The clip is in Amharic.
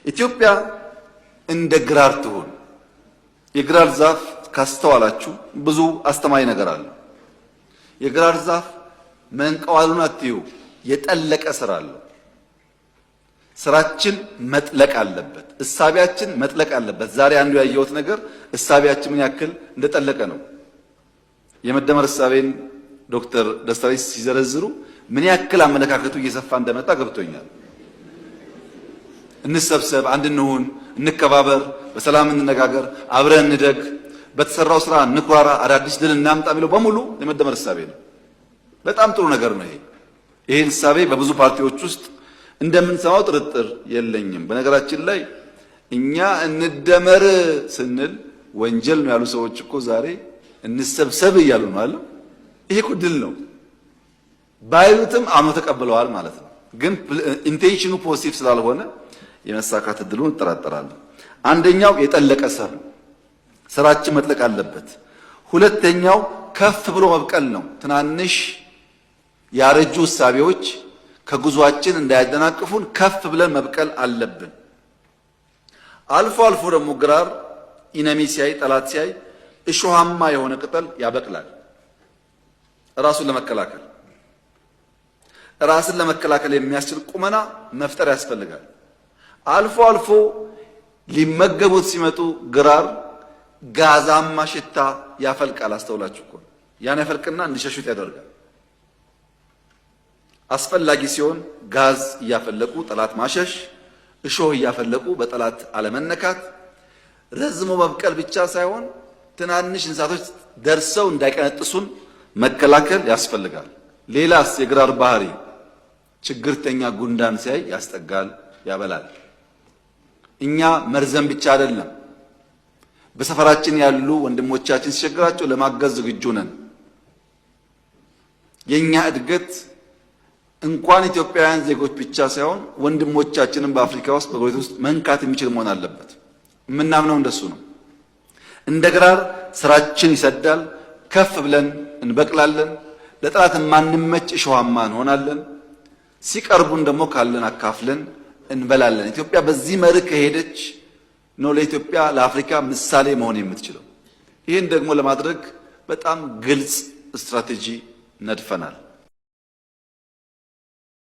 ኢትዮጵያ እንደ ግራር ትሁን። የግራር ዛፍ ካስተዋላችሁ ብዙ አስተማሪ ነገር አለ። የግራር ዛፍ መንቀዋሉን አትዩ፣ የጠለቀ ስራ አለው። ስራችን መጥለቅ አለበት። እሳቢያችን መጥለቅ አለበት። ዛሬ አንዱ ያየሁት ነገር እሳቢያችን ምን ያክል እንደጠለቀ ነው። የመደመር እሳቤን ዶክተር ደስታዊ ሲዘረዝሩ ምን ያክል አመለካከቱ እየሰፋ እንደመጣ ገብቶኛል። እንሰብሰብ፣ አንድ እንሁን፣ እንከባበር፣ በሰላም እንነጋገር፣ አብረን እንደግ፣ በተሰራው ስራ እንኩራራ፣ አዳዲስ ድል እናምጣ የሚለው በሙሉ የመደመር እሳቤ ነው። በጣም ጥሩ ነገር ነው። ይሄን እሳቤ በብዙ ፓርቲዎች ውስጥ እንደምንሰማው ጥርጥር የለኝም። በነገራችን ላይ እኛ እንደመር ስንል ወንጀል ነው ያሉ ሰዎች እኮ ዛሬ እንሰብሰብ እያሉ ነው አለ። ይሄ እኮ ድል ነው። ባይሉትም አምኖ ተቀብለዋል ማለት ነው። ግን ኢንቴንሽኑ ፖዚቲቭ ስላልሆነ የመሳካት እድሉን እንጠራጠራለን። አንደኛው የጠለቀ ስራ ነው። ስራችን መጥለቅ አለበት። ሁለተኛው ከፍ ብሎ መብቀል ነው። ትናንሽ ያረጁ እሳቤዎች ከጉዟችን እንዳያደናቅፉን ከፍ ብለን መብቀል አለብን። አልፎ አልፎ ደግሞ ግራር ኢነሚ ሲያይ፣ ጠላት ሲያይ እሾሃማ የሆነ ቅጠል ያበቅላል። ራሱን ለመከላከል ራስን ለመከላከል የሚያስችል ቁመና መፍጠር ያስፈልጋል። አልፎ አልፎ ሊመገቡት ሲመጡ ግራር ጋዛማ ሽታ ያፈልቃል። አስተውላችሁ እኮ ያን ያፈልቅና እንዲሸሹት ያደርጋል። አስፈላጊ ሲሆን ጋዝ እያፈለቁ ጠላት ማሸሽ፣ እሾህ እያፈለቁ በጠላት አለመነካት፣ ረዝሞ መብቀል ብቻ ሳይሆን ትናንሽ እንስሳቶች ደርሰው እንዳይቀነጥሱን መከላከል ያስፈልጋል። ሌላስ የግራር ባህሪ ችግርተኛ ጉንዳን ሲያይ ያስጠጋል፣ ያበላል። እኛ መርዘም ብቻ አይደለም፣ በሰፈራችን ያሉ ወንድሞቻችን ሲቸግራቸው ለማገዝ ዝግጁ ነን። የኛ እድገት እንኳን ኢትዮጵያውያን ዜጎች ብቻ ሳይሆን ወንድሞቻችንን በአፍሪካ ውስጥ በጎረቤት ውስጥ መንካት የሚችል መሆን አለበት። የምናምነው እንደሱ ነው። እንደ ግራር ስራችን ይሰዳል፣ ከፍ ብለን እንበቅላለን፣ ለጠላት ማንመች እሾሃማ እንሆናለን። ሲቀርቡን ደግሞ ካለን አካፍለን እንበላለን። ኢትዮጵያ በዚህ መርህ ከሄደች ነው ለኢትዮጵያ ለአፍሪካ ምሳሌ መሆን የምትችለው። ይህን ደግሞ ለማድረግ በጣም ግልጽ ስትራቴጂ ነድፈናል።